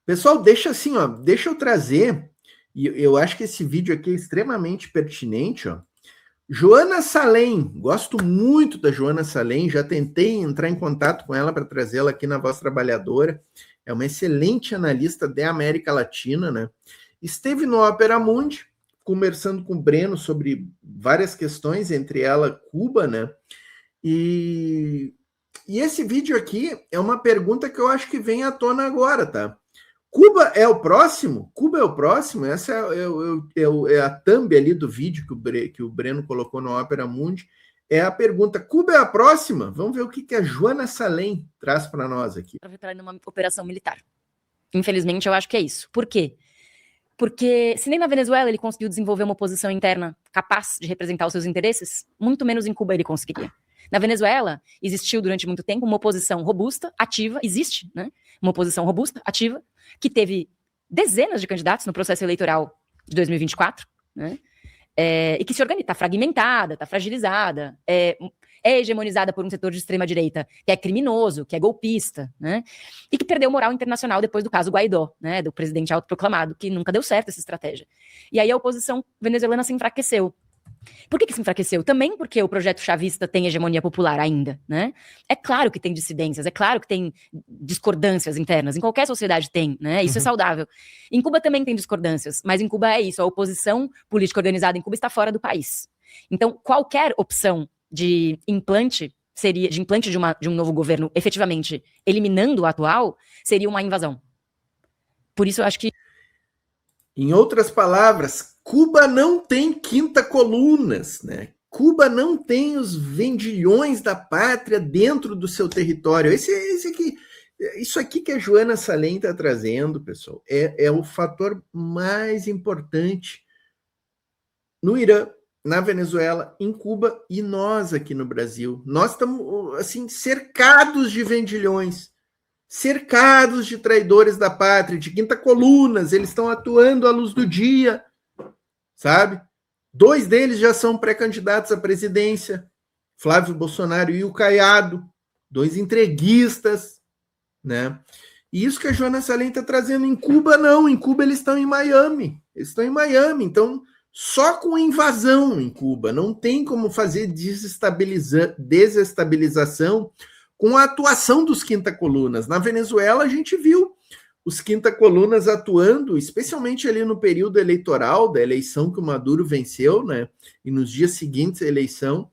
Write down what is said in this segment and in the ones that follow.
Pessoal, deixa assim, ó, deixa eu trazer, e eu acho que esse vídeo aqui é extremamente pertinente, ó. Joana Salem, gosto muito da Joana Salem, já tentei entrar em contato com ela para trazê-la aqui na Voz Trabalhadora, é uma excelente analista da América Latina, né? Esteve no Opera Mundi, conversando com o Breno sobre várias questões, entre elas Cuba, né? E esse vídeo aqui é uma pergunta que eu acho que vem à tona agora, tá? Cuba é o próximo? Cuba é o próximo? Essa é a thumb ali do vídeo que o Breno colocou no Opera Mundi. É a pergunta, Cuba é a próxima? Vamos ver o que a Joana Salem traz para nós aqui. Para entrar numa operação militar. Infelizmente, eu acho que é isso. Por quê? Porque se nem na Venezuela ele conseguiu desenvolver uma oposição interna capaz de representar os seus interesses, muito menos em Cuba ele conseguiria. Na Venezuela, existiu durante muito tempo uma oposição robusta, ativa, existe, né? Uma oposição robusta, ativa, que teve dezenas de candidatos no processo eleitoral de 2024, né? E que se organiza, está fragmentada, está fragilizada, é hegemonizada por um setor de extrema-direita que é criminoso, que é golpista, né? E que perdeu moral internacional depois do caso Guaidó, né? Do presidente autoproclamado, que nunca deu certo essa estratégia. E aí a oposição venezuelana se enfraqueceu. Por que se enfraqueceu? Também porque o projeto chavista tem hegemonia popular ainda, né? É claro que tem dissidências, é claro que tem discordâncias internas, em qualquer sociedade tem, né? Isso é saudável. Em Cuba também tem discordâncias, mas em Cuba é isso, a oposição política organizada em Cuba está fora do país. Então, qualquer opção de implante de um novo governo, efetivamente eliminando o atual, seria uma invasão. Por isso eu acho que... Em outras palavras, Cuba não tem quinta colunas, né? Cuba não tem os vendilhões da pátria dentro do seu território. Isso aqui que a Joana Salem está trazendo, pessoal, é o fator mais importante no Irã, na Venezuela, em Cuba e nós aqui no Brasil. Nós estamos assim cercados de vendilhões, cercados de traidores da pátria, de quinta colunas, eles estão atuando à luz do dia, sabe? 2 deles já são pré-candidatos à presidência, Flávio Bolsonaro e o Caiado, 2 entreguistas, né? E isso que a Joana Salem está trazendo em Cuba, não. Em Cuba eles estão em Miami. Então, só com invasão em Cuba. Não tem como fazer desestabilização com a atuação dos quinta colunas. Na Venezuela, a gente viu os quinta colunas atuando, especialmente ali no período eleitoral, da eleição que o Maduro venceu, né? E nos dias seguintes à eleição.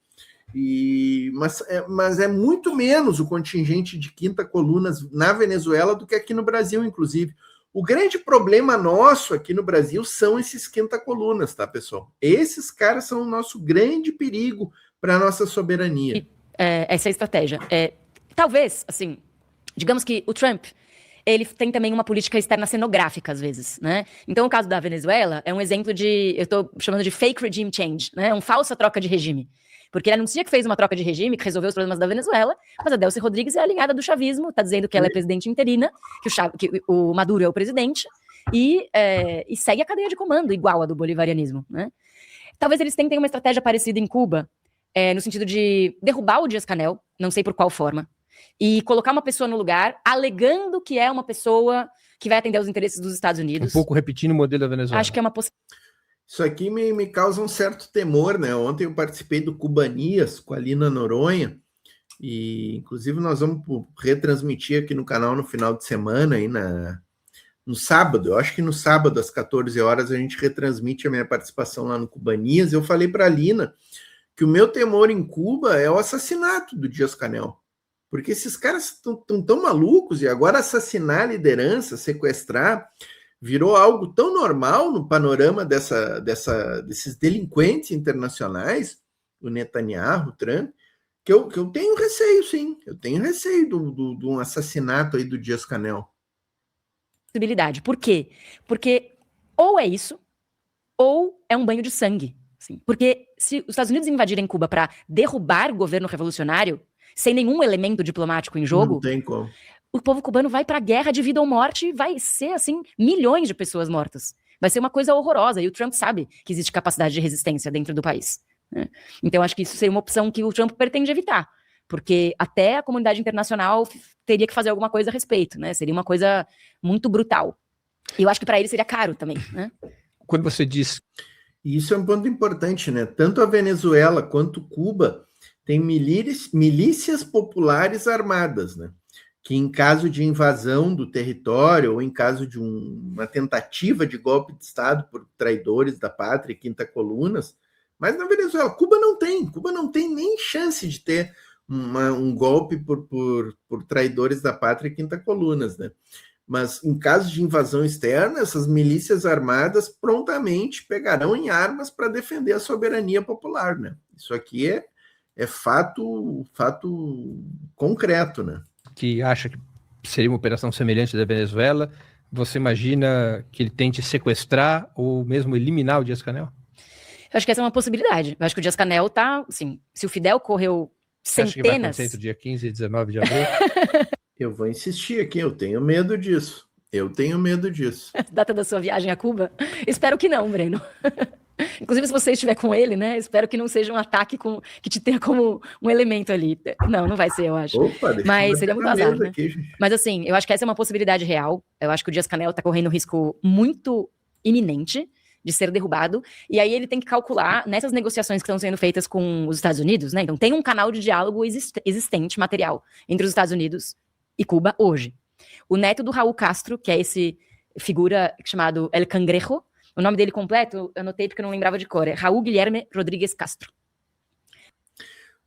Mas é muito menos o contingente de quinta colunas na Venezuela do que aqui no Brasil, inclusive. O grande problema nosso aqui no Brasil são esses quinta colunas, tá, pessoal? Esses caras são o nosso grande perigo para a nossa soberania. Essa é a estratégia. Talvez, assim, digamos que o Trump, ele tem também uma política externa cenográfica, às vezes, né? Então, o caso da Venezuela é um exemplo eu estou chamando de fake regime change, né? Falsa troca de regime. Porque ele anuncia que fez uma troca de regime, que resolveu os problemas da Venezuela, mas a Delcy Rodrigues é alinhada do chavismo, está dizendo que ela é presidente interina, que o Maduro é o presidente, e segue a cadeia de comando igual a do bolivarianismo, né? Talvez eles tentem uma estratégia parecida em Cuba, no sentido de derrubar o Díaz-Canel, não sei por qual forma, e colocar uma pessoa no lugar, alegando que é uma pessoa que vai atender aos interesses dos Estados Unidos. Um pouco repetindo o modelo da Venezuela. Acho que é uma possibilidade. Isso aqui me causa um certo temor, né? Ontem eu participei do Cubanias com a Lina Noronha, e inclusive nós vamos retransmitir aqui no canal no final de semana, aí no sábado. Eu acho que no sábado, às 14 horas, a gente retransmite a minha participação lá no Cubanias. Eu falei para a Lina que o meu temor em Cuba é o assassinato do Díaz-Canel. Porque esses caras estão tão malucos, e agora assassinar a liderança, sequestrar, virou algo tão normal no panorama desses delinquentes internacionais, o Netanyahu, o Trump, que eu tenho receio, sim. Eu tenho receio de um assassinato aí do Díaz-Canel. Possibilidade. Por quê? Porque ou é isso, ou é um banho de sangue. Assim. Porque se os Estados Unidos invadirem Cuba para derrubar o governo revolucionário, sem nenhum elemento diplomático em jogo, não tem como. O povo cubano vai para a guerra de vida ou morte e vai ser, assim, milhões de pessoas mortas. Vai ser uma coisa horrorosa. E o Trump sabe que existe capacidade de resistência dentro do país, né? Então, acho que isso seria uma opção que o Trump pretende evitar. Porque até a comunidade internacional teria que fazer alguma coisa a respeito, né? Seria uma coisa muito brutal. E eu acho que para ele seria caro também, né? Quando você diz... E isso é um ponto importante, né? Tanto a Venezuela quanto Cuba têm milícias populares armadas, né? Que em caso de invasão do território ou em caso de uma tentativa de golpe de Estado por traidores da pátria e quinta colunas, mas na Venezuela, Cuba não tem nem chance de ter um golpe por traidores da pátria e quinta colunas, né? Mas em caso de invasão externa, essas milícias armadas prontamente pegarão em armas para defender a soberania popular, né? Isso aqui é fato concreto, né? Que acha que seria uma operação semelhante da Venezuela, você imagina que ele tente sequestrar ou mesmo eliminar o Díaz-Canel? Eu acho que essa é uma possibilidade. Eu acho que o Díaz-Canel tá, assim, se o Fidel correu centenas... Acho que vai acontecer entre o dia 15 e 19 de abril? Eu vou insistir aqui, eu tenho medo disso. Data da sua viagem a Cuba? Espero que não, Breno. Inclusive, se você estiver com ele, né? Espero que não seja um ataque que te tenha como um elemento ali. Não vai ser, eu acho. Opa, mas seria muito azar, né? Aqui, mas assim, eu acho que essa é uma possibilidade real. Eu acho que o Díaz-Canel tá correndo um risco muito iminente de ser derrubado. E aí ele tem que calcular nessas negociações que estão sendo feitas com os Estados Unidos, né? Então tem um canal de diálogo existente, material, entre os Estados Unidos e Cuba hoje. O neto do Raul Castro, que é esse figura chamado El Cangrejo, o nome dele completo, eu anotei porque eu não lembrava de cor, é Raul Guilherme Rodrigues Castro.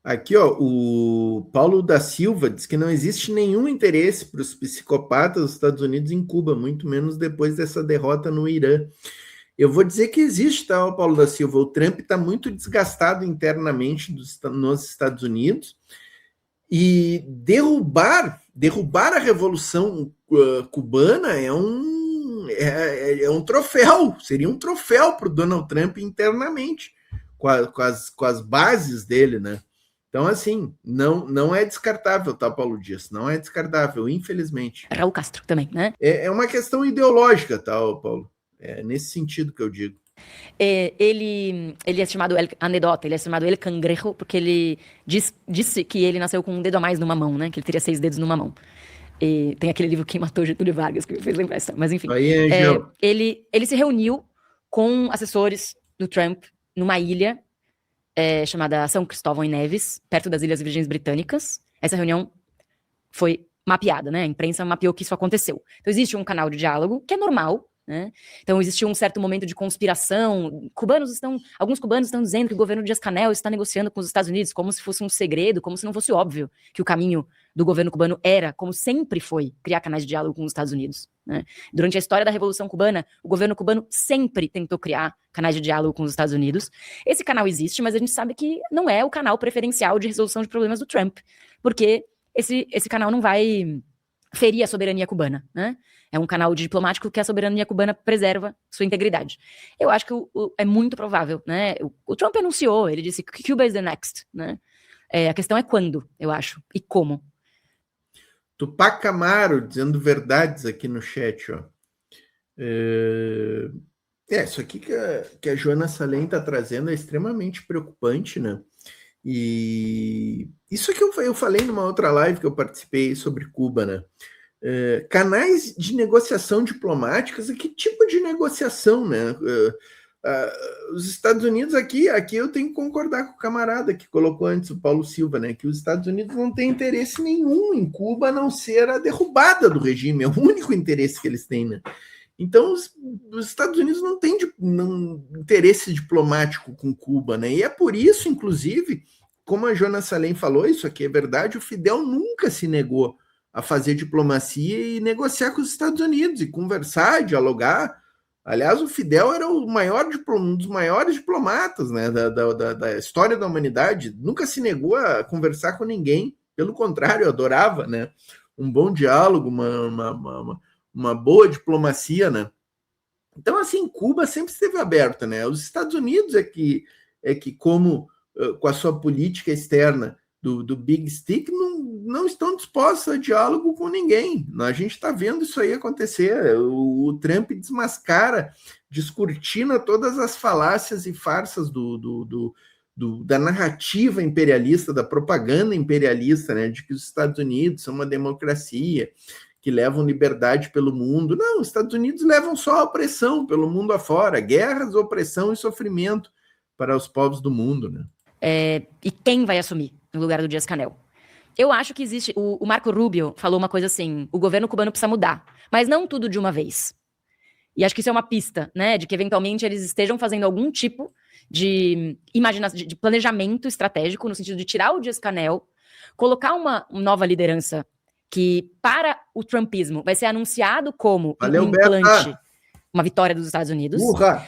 Aqui, ó, o Paulo da Silva diz que não existe nenhum interesse para os psicopatas dos Estados Unidos em Cuba, muito menos depois dessa derrota no Irã. Eu vou dizer que existe, tá, Paulo da Silva? O Trump está muito desgastado internamente nos Estados Unidos e derrubar a Revolução Cubana é um troféu, seria um troféu para o Donald Trump internamente, com as bases dele, né? Então, assim, não é descartável, tá, Paulo Dias? Não é descartável, infelizmente. Raul Castro também, né? É uma questão ideológica, tá, Paulo? É nesse sentido que eu digo. Ele é chamado ele é chamado El Cangrejo porque ele disse que ele nasceu com um dedo a mais numa mão, né? Que ele teria 6 dedos numa mão. E tem aquele livro Quem Matou Getúlio Vargas, que me fez lembrar isso. Mas enfim, aí, ele se reuniu com assessores do Trump numa ilha chamada São Cristóvão e Neves, perto das Ilhas Virgens Britânicas. Essa reunião foi mapeada, né? A imprensa mapeou que isso aconteceu. Então existe um canal de diálogo, que é normal, né? Então existiu um certo momento de conspiração. Alguns cubanos estão dizendo que o governo Díaz-Canel está negociando com os Estados Unidos como se fosse um segredo, como se não fosse óbvio que o caminho do governo cubano era, como sempre foi, criar canais de diálogo com os Estados Unidos, né? Durante a história da Revolução Cubana, o governo cubano sempre tentou criar canais de diálogo com os Estados Unidos. Esse canal existe, mas a gente sabe que não é o canal preferencial de resolução de problemas do Trump, porque esse canal não vai ferir a soberania cubana, né? É um canal diplomático que a soberania cubana preserva sua integridade. Eu acho que é muito provável, né? O Trump anunciou, ele disse que Cuba is the next, né? A questão é quando, eu acho, e como. Tupac Amaro dizendo verdades aqui no chat, ó. Isso aqui que a Joana Salem está trazendo é extremamente preocupante, né? E isso que eu falei numa outra live que eu participei sobre Cuba, né? Canais de negociação diplomáticas, que tipo de negociação, né? Os Estados Unidos aqui eu tenho que concordar com o camarada que colocou antes, o Paulo Silva, né? Que os Estados Unidos não têm interesse nenhum em Cuba, a não ser a derrubada do regime, é o único interesse que eles têm, né? Então, os Estados Unidos não têm interesse diplomático com Cuba, né? E é por isso, inclusive, como a Joana Salem falou, isso aqui é verdade, o Fidel nunca se negou a fazer diplomacia e negociar com os Estados Unidos, e conversar, dialogar. Aliás, o Fidel era um dos maiores diplomatas, né, da história da humanidade, nunca se negou a conversar com ninguém, pelo contrário, adorava, né, um bom diálogo, uma boa diplomacia, né. Então, assim, Cuba sempre esteve aberta, né, os Estados Unidos é que como com a sua política externa do Big Stick, não estão dispostos a diálogo com ninguém. A gente está vendo isso aí acontecer. O Trump desmascara, descortina todas as falácias e farsas da narrativa imperialista, da propaganda imperialista, né, de que os Estados Unidos são uma democracia, que que levam liberdade pelo mundo. Não, os Estados Unidos levam só opressão pelo mundo afora, guerras, opressão e sofrimento para os povos do mundo, né? E quem vai assumir no lugar do Díaz-Canel? Eu acho que existe... O Marco Rubio falou uma coisa assim, o governo cubano precisa mudar, mas não tudo de uma vez. E acho que isso é uma pista, né, de que eventualmente eles estejam fazendo algum tipo de planejamento estratégico, no sentido de tirar o Díaz-Canel, colocar uma nova liderança que, para o trumpismo, vai ser anunciado como um implante, uma vitória dos Estados Unidos,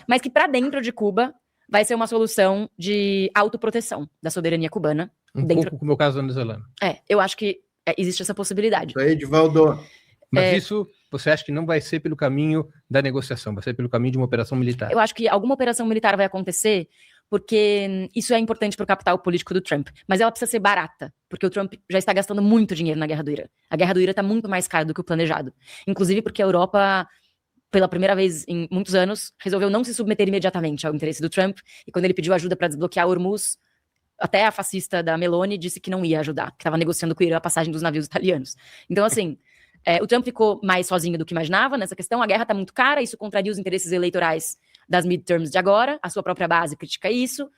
mas que para dentro de Cuba vai ser uma solução de autoproteção da soberania cubana. Pouco como é o caso venezuelano. Eu acho que existe essa possibilidade. Isso aí, Edivaldo. Mas isso, você acha que não vai ser pelo caminho da negociação, vai ser pelo caminho de uma operação militar? Eu acho que alguma operação militar vai acontecer, porque isso é importante para o capital político do Trump. Mas ela precisa ser barata, porque o Trump já está gastando muito dinheiro na guerra do Irã. A guerra do Irã está muito mais cara do que o planejado. Inclusive porque a Europa, pela primeira vez em muitos anos, resolveu não se submeter imediatamente ao interesse do Trump. E quando ele pediu ajuda para desbloquear Hormuz, até a fascista da Meloni disse que não ia ajudar, que estava negociando com o Irã a passagem dos navios italianos. Então, assim, o Trump ficou mais sozinho do que imaginava nessa questão. A guerra está muito cara, isso contraria os interesses eleitorais das midterms de agora. A sua própria base critica isso.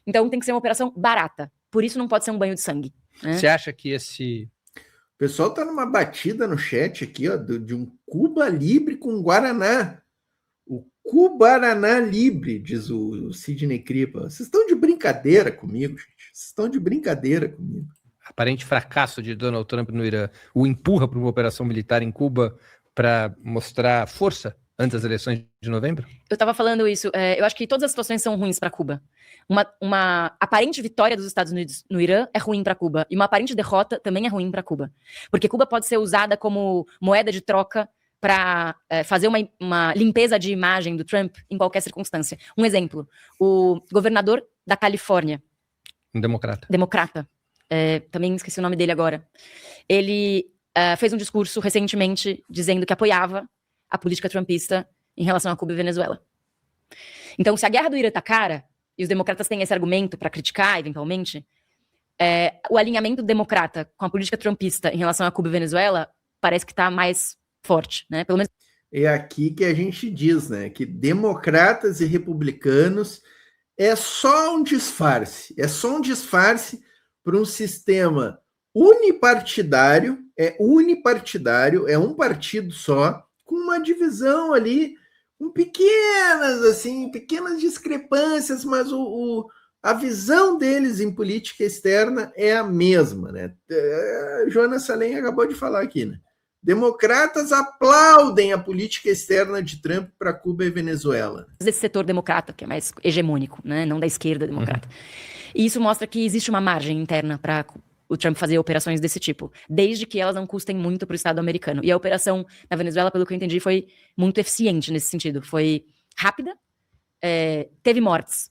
Então, tem que ser uma operação barata. Por isso, não pode ser um banho de sangue. Né? Você acha que esse... O pessoal tá numa batida no chat aqui, ó, de um Cuba Libre com Guaraná. O Cubaraná Libre, diz o Sidney Kripa. Vocês estão de brincadeira comigo, gente. Vocês estão de brincadeira comigo. Aparente fracasso de Donald Trump no Irã o empurra para uma operação militar em Cuba para mostrar força antes das eleições de novembro? Eu estava falando isso. Eu acho que todas as situações são ruins para Cuba. Uma aparente vitória dos Estados Unidos no Irã é ruim para Cuba. E uma aparente derrota também é ruim para Cuba. Porque Cuba pode ser usada como moeda de troca para fazer uma limpeza de imagem do Trump em qualquer circunstância. Um exemplo, o governador da Califórnia. Um democrata. Também esqueci o nome dele agora. Ele fez um discurso recentemente dizendo que apoiava a política trumpista em relação a Cuba e Venezuela. Então, se a guerra do Irã tá cara, e os democratas têm esse argumento para criticar, eventualmente, o alinhamento democrata com a política trumpista em relação a Cuba e Venezuela parece que tá mais forte, né? Pelo menos... É aqui que a gente diz, né, que democratas e republicanos é só um disfarce para um sistema unipartidário, é um partido só, com uma divisão ali, com pequenas discrepâncias, mas a visão deles em política externa é a mesma, né? Jonas Salem acabou de falar aqui, né? Democratas aplaudem a política externa de Trump para Cuba e Venezuela. Desse setor democrata, que é mais hegemônico, né? Não da esquerda democrata. E isso mostra que existe uma margem interna para o Trump fazer operações desse tipo, desde que elas não custem muito para o Estado americano. E a operação na Venezuela, pelo que eu entendi, foi muito eficiente nesse sentido. Foi rápida, teve mortes,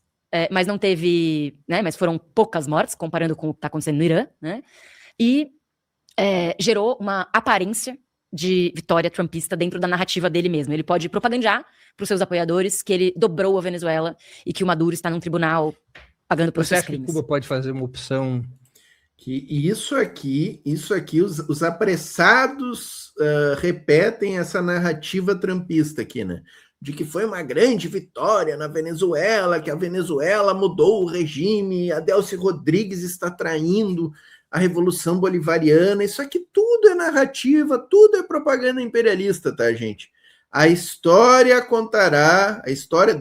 mas não teve... Né? Mas foram poucas mortes, comparando com o que está acontecendo no Irã, né? E gerou uma aparência de vitória trumpista dentro da narrativa dele mesmo. Ele pode propagandear para os seus apoiadores que ele dobrou a Venezuela e que o Maduro está num tribunal pagando por seus crimes. Você acha que Cuba pode fazer uma opção... Isso aqui os apressados repetem essa narrativa trumpista aqui, né? De que foi uma grande vitória na Venezuela, que a Venezuela mudou o regime, a Delcy Rodrigues está traindo a Revolução Bolivariana. Isso aqui tudo é narrativa, tudo é propaganda imperialista, tá, gente? A história contará,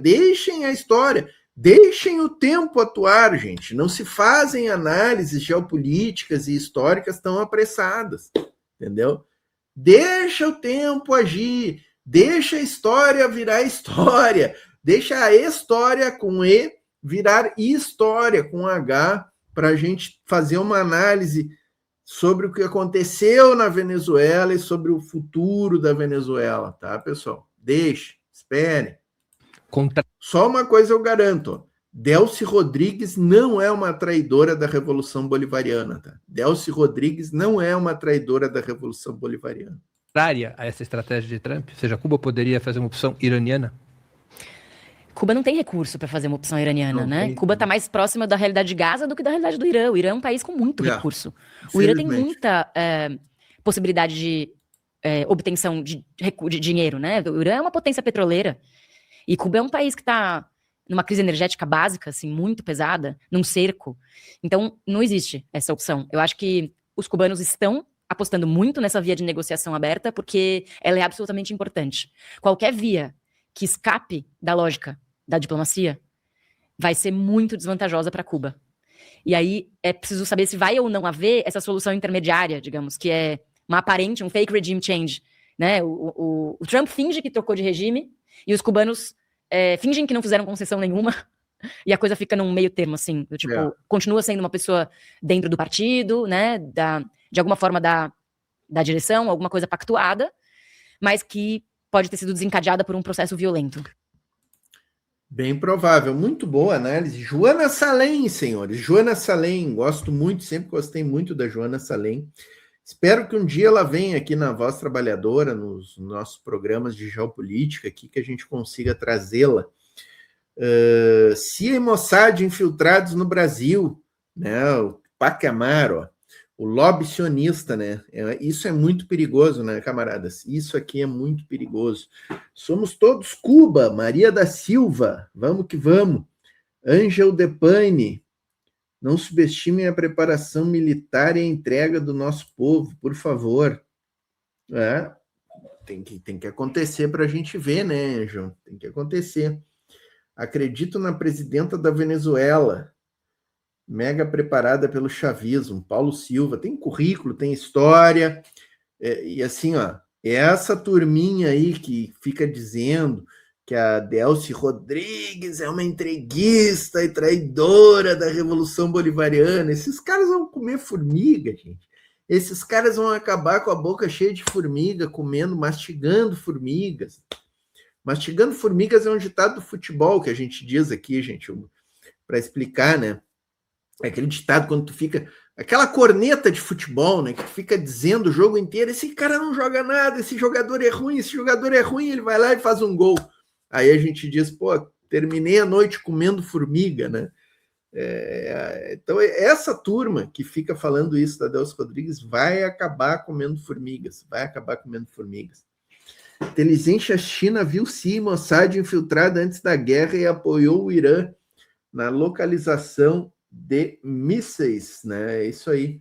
deixem a história, deixem o tempo atuar, gente. Não se fazem análises geopolíticas e históricas tão apressadas, entendeu? Deixa o tempo agir, deixa a história virar história, deixa a história com E virar história com H, para a gente fazer uma análise sobre o que aconteceu na Venezuela e sobre o futuro da Venezuela, tá, pessoal? Deixe, espere. Só uma coisa eu garanto, ó. Delcy Rodrigues não é uma traidora da Revolução Bolivariana, tá? Delcy Rodrigues não é uma traidora da Revolução Bolivariana. A essa estratégia de Trump? Ou seja, Cuba poderia fazer uma opção iraniana? Cuba não tem recurso para fazer uma opção iraniana, né? Cuba está mais próxima da realidade de Gaza do que da realidade do Irã. O Irã é um país com muito recurso. O Irã tem muita possibilidade de obtenção de dinheiro, né? O Irã é uma potência petroleira e Cuba é um país que está numa crise energética básica, assim, muito pesada, num cerco. Então, não existe essa opção. Eu acho que os cubanos estão apostando muito nessa via de negociação aberta porque ela é absolutamente importante. Qualquer via que escape da lógica da diplomacia vai ser muito desvantajosa para Cuba. E aí é preciso saber se vai ou não haver essa solução intermediária, digamos, que é um fake regime change, né? O Trump finge que trocou de regime e os cubanos fingem que não fizeram concessão nenhuma e a coisa fica num meio termo, assim, continua sendo uma pessoa dentro do partido, né? De alguma forma da direção, alguma coisa pactuada, mas que pode ter sido desencadeada por um processo violento. Bem provável, muito boa análise. Joana Salem, senhores, Joana Salem, gosto muito, sempre gostei muito da Joana Salem. Espero que um dia ela venha aqui na Voz Trabalhadora, nos nossos programas de geopolítica aqui, que a gente consiga trazê-la. CIA e Mossad infiltrados no Brasil, né? O Pacamaro, o lobby sionista, né? Isso é muito perigoso, né, camaradas? Isso aqui é muito perigoso. Somos todos Cuba, Maria da Silva, vamos que vamos. Ângel Depane, não subestimem a preparação militar e a entrega do nosso povo, por favor. Tem que acontecer para a gente ver, né, Ângel? Tem que acontecer. Acredito na presidenta da Venezuela, mega preparada pelo chavismo, Paulo Silva, tem currículo, tem história, e assim, ó, essa turminha aí que fica dizendo que a Delcy Rodrigues é uma entreguista e traidora da Revolução Bolivariana, esses caras vão comer formiga, gente. Esses caras vão acabar com a boca cheia de formiga, mastigando formigas. Mastigando formigas é um ditado do futebol que a gente diz aqui, gente, para explicar, né? É aquele ditado quando tu fica... Aquela corneta de futebol, né? Que tu fica dizendo o jogo inteiro, esse cara não joga nada, esse jogador é ruim, ele vai lá e faz um gol. Aí a gente diz, pô, terminei a noite comendo formiga, né? Então, essa turma que fica falando isso da Delcy Rodrigues vai acabar comendo formigas. Inteligência China viu CIA e Mossad infiltrada antes da guerra e apoiou o Irã na localização de mísseis, né? É isso aí.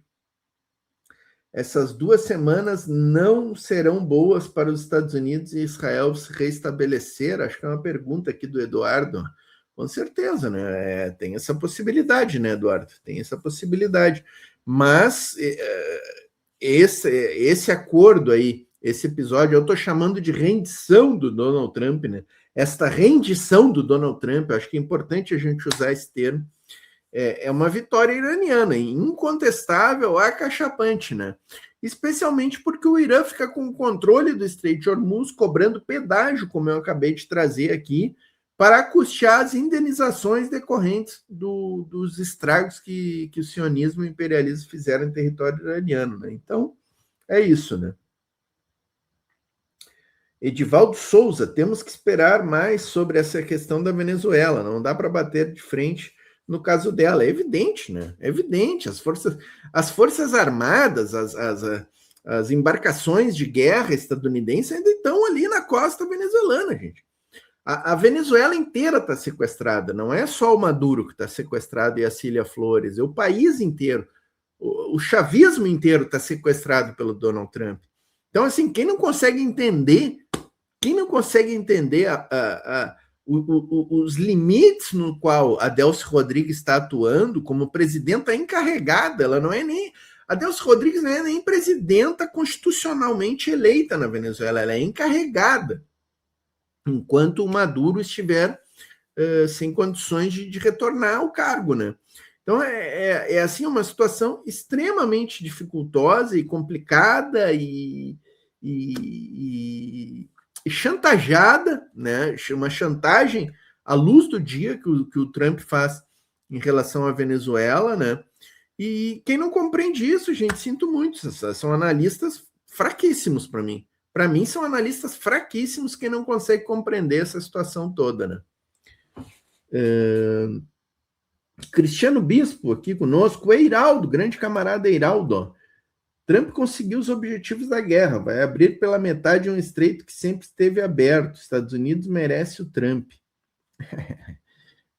Essas 2 semanas não serão boas para os Estados Unidos e Israel se reestabelecer? Acho que é uma pergunta aqui do Eduardo. Com certeza, né? Tem essa possibilidade, né, Eduardo? Tem essa possibilidade. Mas esse acordo aí, esse episódio, eu estou chamando de rendição do Donald Trump, né? Esta rendição do Donald Trump, acho que é importante a gente usar esse termo, é uma vitória iraniana, incontestável, acachapante, né? Especialmente porque o Irã fica com o controle do Estreito de Hormuz, cobrando pedágio, como eu acabei de trazer aqui, para custear as indenizações decorrentes dos estragos que o sionismo e o imperialismo fizeram em território iraniano, né? Então, é isso, né? Edivaldo Souza, temos que esperar mais sobre essa questão da Venezuela, não dá para bater de frente no caso dela. É evidente, né? É evidente. As forças armadas, as embarcações de guerra estadunidenses ainda estão ali na costa venezuelana, gente. A Venezuela inteira está sequestrada, não é só o Maduro que está sequestrado e a Cília Flores, é o país inteiro. O chavismo inteiro está sequestrado pelo Donald Trump. Então, assim, quem não consegue entender os limites no qual a Delcy Rodrigues está atuando como presidenta encarregada, ela não é nem... A Delcy Rodrigues não é nem presidenta constitucionalmente eleita na Venezuela, ela é encarregada, enquanto o Maduro estiver sem condições de retornar ao cargo, né? Então, é assim, uma situação extremamente dificultosa e complicada e chantageada, né? Uma chantagem à luz do dia que o Trump faz em relação à Venezuela, né? E quem não compreende isso, gente, sinto muito, são analistas fraquíssimos para mim. Para mim, são analistas fraquíssimos que não conseguem compreender essa situação toda, né? Cristiano Bispo aqui conosco, o Eiraldo, grande camarada Eiraldo. Trump conseguiu os objetivos da guerra, vai abrir pela metade um estreito que sempre esteve aberto. Estados Unidos merece o Trump.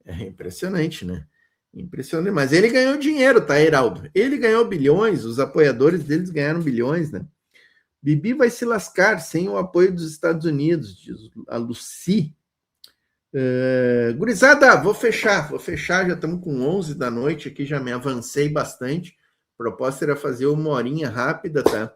É impressionante, né? Impressionante. Mas ele ganhou dinheiro, tá, Heraldo? Ele ganhou bilhões, os apoiadores deles ganharam bilhões, né? Bibi vai se lascar sem o apoio dos Estados Unidos, diz a Lucy. Gurizada, vou fechar, já estamos com 11 da noite aqui, já me avancei bastante. A proposta era fazer uma horinha rápida, tá?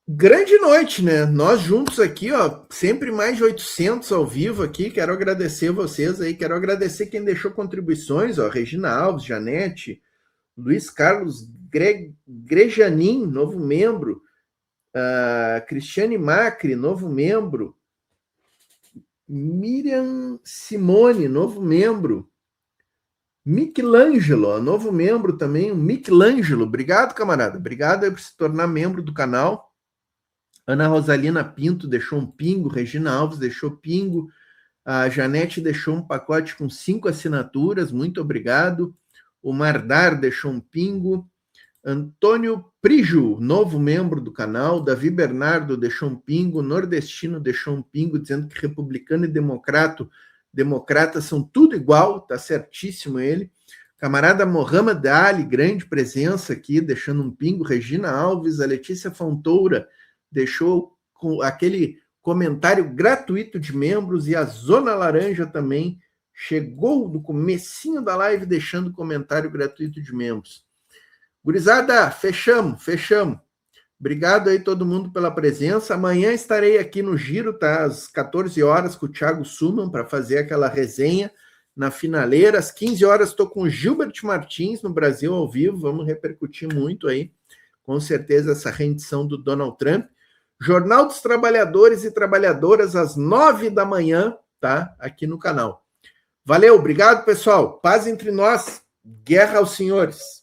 Grande noite, né? Nós juntos aqui, ó, sempre mais de 800 ao vivo aqui. Quero agradecer vocês aí, quero agradecer quem deixou contribuições, ó, Regina Alves, Janete, Luiz Carlos Grejanin, novo membro, Cristiane Macri, novo membro, Miriam Simone, novo membro, Michelangelo, novo membro também, o Michelangelo, obrigado, camarada, obrigado por se tornar membro do canal. Ana Rosalina Pinto deixou um pingo, Regina Alves deixou pingo, a Janete deixou um pacote com 5 assinaturas, muito obrigado. O Mardar deixou um pingo, Antônio Prijo, novo membro do canal, Davi Bernardo deixou um pingo, Nordestino deixou um pingo, dizendo que republicano e democrata são tudo igual, tá certíssimo ele. Camarada Mohamed Ali, grande presença aqui, deixando um pingo, Regina Alves, a Letícia Fontoura deixou com aquele comentário gratuito de membros, e a Zona Laranja também chegou no comecinho da live deixando comentário gratuito de membros. Gurizada, fechamos. Obrigado aí todo mundo pela presença. Amanhã estarei aqui no Giro, tá? Às 14 horas com o Thiago Suman para fazer aquela resenha na finaleira. Às 15 horas estou com o Gilbert Martins no Brasil ao vivo. Vamos repercutir muito aí, com certeza, essa rendição do Donald Trump. Jornal dos Trabalhadores e Trabalhadoras às 9 da manhã, tá? Aqui no canal. Valeu, obrigado, pessoal. Paz entre nós. Guerra aos senhores.